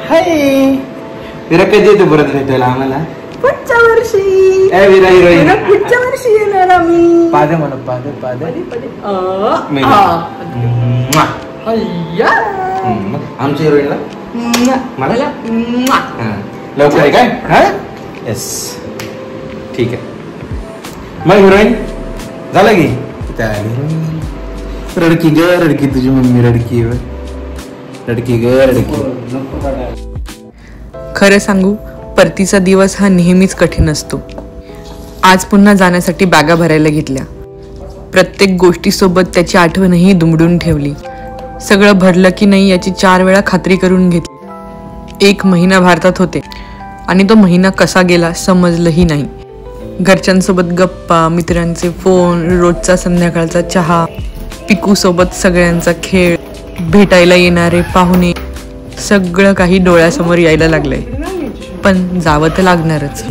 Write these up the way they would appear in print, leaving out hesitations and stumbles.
हाय विरा, कधी येतो परत भेटायला आम्हाला? पुढच्या वर्षी. ए विरा हिरोईन, पुढच्या वर्षी येणार आम्ही. पादे म्हणा, पादे पादे. आमच्या हिरोईनला मला लवकर आहे काय? हा येस ठीक आहे. मग हिरोईन झालं की रडकी ग रडकी, तुझी मम्मी रडकी रडकी ग रडकी. खरं सांगू, परतीचा दिवस हा नेहमीच कठीण असतो. आज पुन्हा जाण्यासाठी बॅगा भरायला घेतल्या. प्रत्येक गोष्टीसोबत त्याची आठवणही दुमडून ठेवली. सगळं भरलं की नाही याची 4 वेळा खात्री करून घेतली. 1 महिना भारतात होते आणि तो महिना कसा गेला समजलंही नाही. घरच्यांसोबत गप्पा, मित्रांचे फोन, रोजचा संध्याकाळचा चहा, पिकू सोबत सगळ्यांचा खेळ, भेटायला येणारे पाहुणे, सगळं काही डोळ्यासमोर यायला लागलंय. पण जावं तर लागणारच.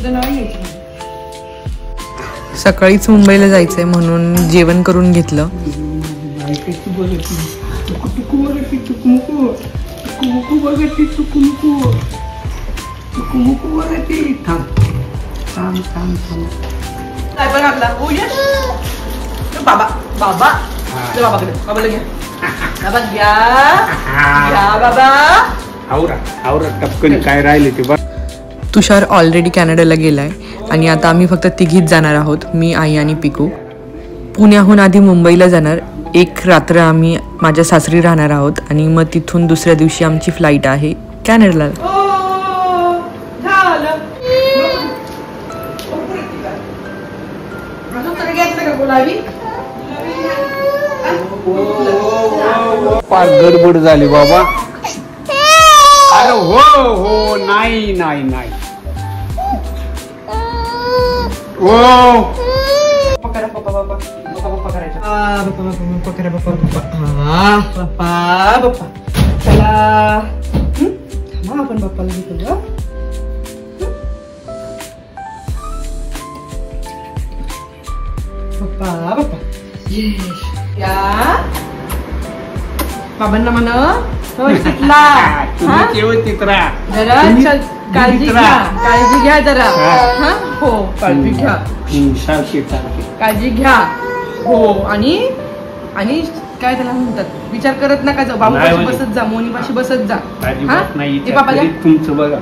सकाळीच मुंबईला जायचंय म्हणून जेवण करून घेतलं. बाबा बाबा बाबाकडे, बाबाला घ्या, बाबा घ्या घ्या बाबा. आवरा टपकन काय राहिले ते बघ. तुषार ऑलरेडी कॅनडाला गेलाय आणि आता आम्ही फक्त तिघीच जाणार आहोत, मी, आई आणि पिकू. पुण्याहून आधी मुंबईला जाणार. 1 रात्र आम्ही माझ्या सासरी राहणार आहोत आणि मग तिथून दुसऱ्या दिवशी आमची फ्लाईट आहे कॅनडाला. गडबड झाली बाबा. अरे हो हो नाही नाही नाही हो पकरा पप्पा बाबा, पप्पा पप्पा करायचं. पप्पा करा पप्पा पप्पा. पप्पा पप्पा चला थांबा, आपण पप्पाला घेतो. पप्पा पप्पा या बाबांना म्हणा काळजी घ्या, काळजी घ्या जरा. हो काळजी घ्या, काळजी घ्या. हो आणि आणि काय त्याला म्हणतात, विचार करत नका जाऊ. बाबूपाशी बसत जा, मोनीपाशी बसत जा. ते बाबा तुमचं बघा.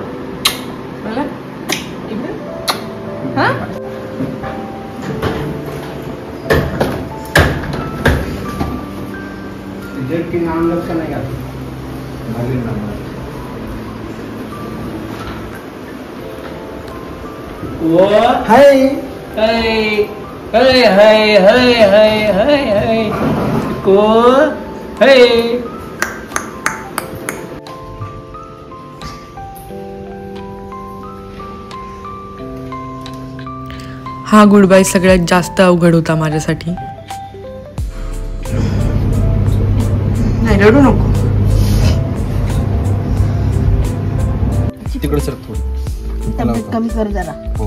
हाय हाय हाय हाय हाय हाय हाय को हाय. हा गुड बाय सगळ्यात जास्त अवघड होता माझ्यासाठी. नाही रडू नको. तिकडे सर थोडं तब्येत कमी कर जरा. हो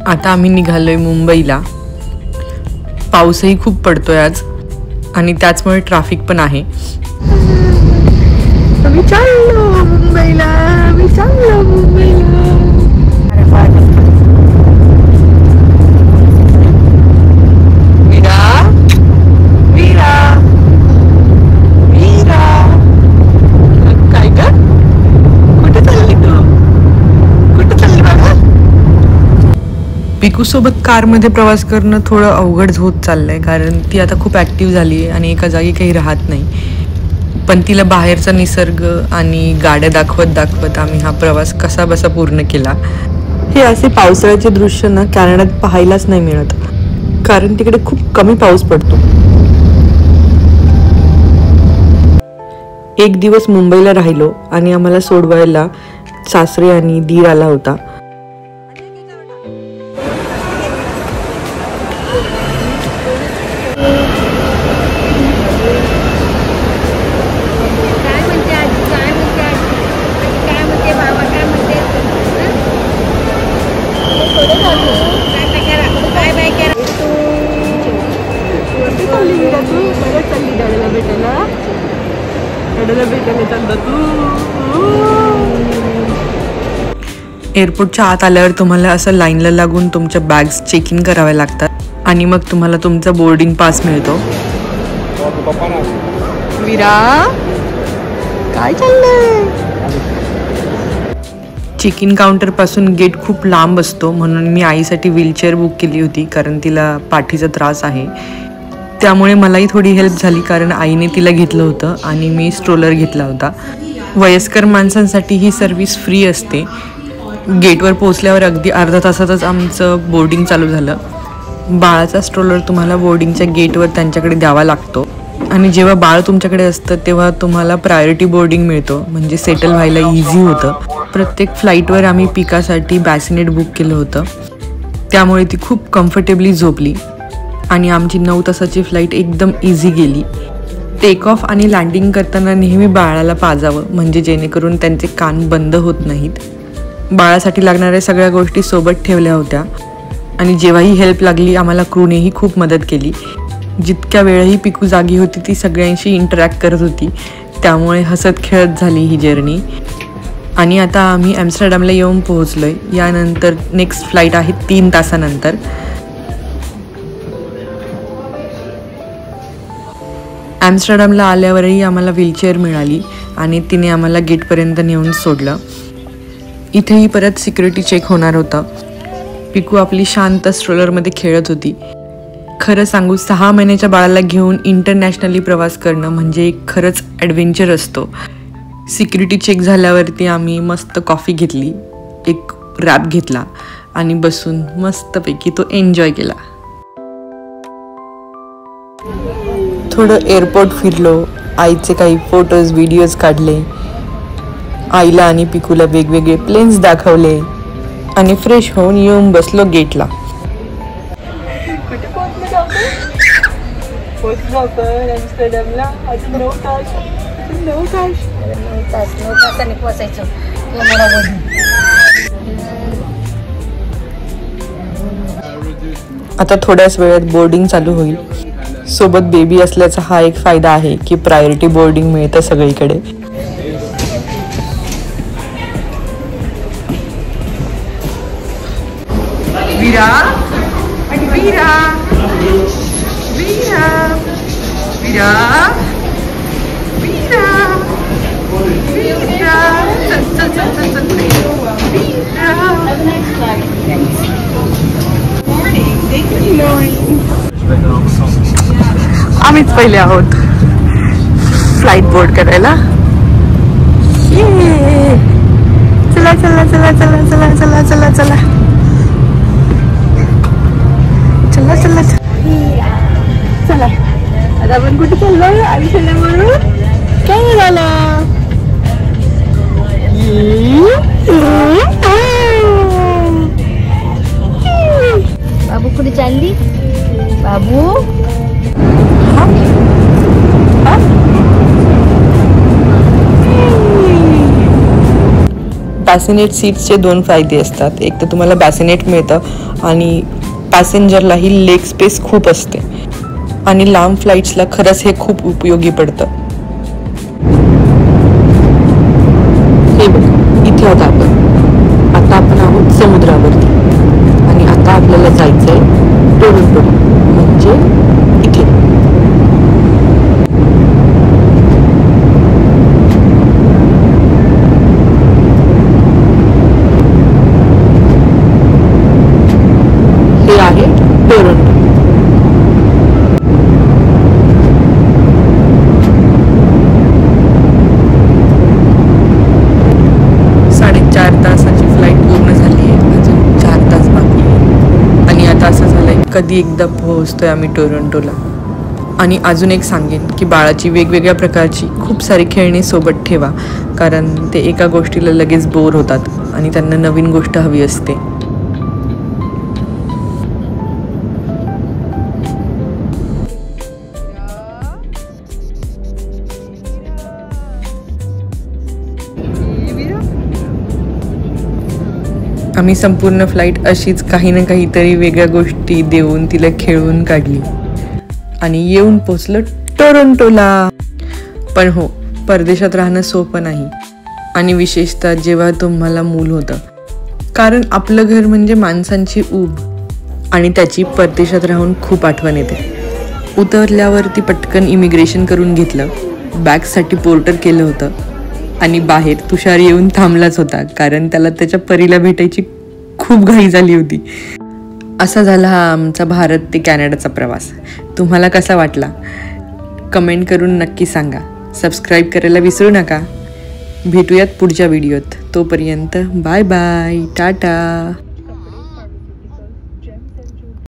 आता आम्ही निघालोय मुंबईला. पाऊसही खूप पडतोय आज आणि त्याचमुळे ट्रॅफिक पण आहे. आम्ही चाललो मुंबईला, आम्ही चाललो मुंबईला. पिकू सोबत कारमध्ये प्रवास करणं थोडं अवघड होत चाललंय, कारण ती आता खूप ॲक्टिव्ह झाली आहे आणि एका जागी काही राहत नाही. पण तिला बाहेरचा निसर्ग आणि गाड्या दाखवत दाखवत आम्ही हा प्रवास कसा बसा पूर्ण केला. हे असे पावसाळ्याचे दृश्य ना कॅनडात पाहायलाच नाही मिळत, कारण तिकडे खूप कमी पाऊस पडतो. 1 दिवस मुंबईला राहिलो आणि आम्हाला सोडवायला सासरे आणि दीर आला होता. काय म्हणते बाबा, काय म्हणते? भेटायला चाललं तू. एअरपोर्टच्या आत आल्यावर तुम्हाला असं लाईनला लागून तुमच्या बॅग्स चेक इन कराव्या लागतात आणि मग तुम्हाला तुमचा बोर्डिंग पास मिळतो. विरा काय चाललंय? चेक इन काउंटर पासून गेट खूप लांब असतो, म्हणून मी आईसाठी व्हीलचेअर बुक केली होती कारण तिला पाठीचा त्रास आहे. त्यामुळे मलाही थोडी हेल्प झाली कारण आईने तिला घेतलं होतं आणि मी स्ट्रोलर घेतला होता. वयस्कर माणसांसाठी ही सर्व्हिस फ्री असते. गेटवर पोहोचल्यावर अगदी अर्धा तासातच आमचं बोर्डिंग चालू झालं. बाळाचा स्ट्रोलर तुम्हाला बोर्डिंगच्या गेटवर त्यांच्याकडे द्यावा लागतो आणि जेव्हा बाळ तुमच्याकडे असतं तेव्हा तुम्हाला प्रायोरिटी बोर्डिंग मिळतो, म्हणजे सेटल व्हायला इझी होतं. प्रत्येक फ्लाईटवर आम्ही पिकासाठी बॅसिनेट बुक केलं होतं, त्यामुळे ती खूप कम्फर्टेबली झोपली आणि आमची 9 तासाची फ्लाईट एकदम इझी गेली. टेक ऑफ आणि लँडिंग करताना नेहमी बाळाला पाजावं, म्हणजे जेणेकरून त्यांचे कान बंद होत नाहीत. बाळासाठी लागणाऱ्या सगळ्या गोष्टी सोबत ठेवल्या होत्या आणि जेव्हाही हेल्प लागली आम्हाला क्रूनेही खूप मदत केली. जितक्या वेळही पिकू जागी होती ती सगळ्यांशी इंटरॅक्ट करत होती, त्यामुळे हसत खेळत झाली ही जर्नी. आणि आता आम्ही ॲम्स्टरडॅमला येऊन पोहोचलोय. यानंतर नेक्स्ट फ्लाईट आहे 3 तासानंतर. ॲम्स्टरडॅमला आल्यावरही आम्हाला व्हीलचेअर मिळाली आणि तिने आम्हाला गेटपर्यंत नेऊन सोडलं. इथेही परत सिक्युरिटी चेक होणार होता. पिकू आपली शांत स्ट्रोलरमध्ये खेळत होती. खरं सांगू 6 महिन्याच्या बाळाला घेऊन इंटरनॅशनली प्रवास करणं म्हणजे एक खरंच ॲडव्हेंचर असतो. सिक्युरिटी चेक झाल्यावरती आम्ही मस्त कॉफी घेतली, एक रॅप घेतला आणि बसून मस्तपैकी तो एन्जॉय केला. थोडं एअरपोर्ट फिरलो, आईचे काही फोटोज व्हिडिओज काढले, आईला आणि पिकूला वेगवेगळे प्लेन्स दाखवले आणि फ्रेश होऊन येऊन बसलो गेटला. आता थोड्याच वेळात बोर्डिंग चालू होईल. सोबत बेबी असल्याचा हा एक फायदा आहे की प्रायोरिटी बोर्डिंग मिळतं सगळीकडे. विरा विरा विरा विरा विरा विरा चल चल चल चल आम्हीच पहिले आहोत फ्लाईट बोर्ड करायला. चला चला चला चला चला चला चला चला चला चला चला. आता आपण कुठे चाललोय? आयुष्याला म्हणून काय झालं? बाबू कुठे चालली? बाबू बॅसिनेट सीट्सचे 2 फायदे असतात. एक तर तुम्हाला बॅसिनेट मिळतं आणि पॅसेंजरलाही लेग स्पेस खूप असते आणि लांब फ्लाईट्सला खरंच हे खूप उपयोगी पडतं. हे बघ, इथे आहोत आपण. आता आपण आहोत समुद्रावरती आणि आता आपल्याला जायचंय टोरंटो, म्हणजे इथे. हे आहे टोरंटो. कधी एकदा पोहोचतोय आम्ही टोरंटोला. आणि अजून एक सांगेन की बाळाची वेगवेगळ्या प्रकारची खूप सारी खेळणी सोबत ठेवा, कारण ते एका गोष्टीला लगेच बोर होतात आणि त्यांना नवीन गोष्ट हवी असते. आम्ही संपूर्ण फ्लाईट अशीच काही ना काहीतरी वेगळ्या गोष्टी देऊन तिला खेळवून काढली आणि येऊन पोचलो टोरंटोला. पण हो, परदेशात राहणं सोपं नाही, आणि विशेषतः जेव्हा तुम्हाला मूल होतं. कारण आपलं घर म्हणजे माणसांची ऊब, आणि त्याची परदेशात राहून खूप आठवण येते. उतरल्यावरती पटकन इमिग्रेशन करून घेतलं, बॅगसाठी पोर्टर केलं होतं, आणि बाहेर तुषार येऊन थांबलाच होता, कारण त्याला त्याच्या परीला भेटायची खूप घाई झाली होती. असा झाला हा आमचा भारत ते कॅनडाचा प्रवास. तुम्हाला कसा वाटला कमेंट करून नक्की सांगा. सबस्क्राईब करायला विसरू नका. भेटूयात पुढच्या व्हिडिओत. तोपर्यंत बाय बाय, टाटा.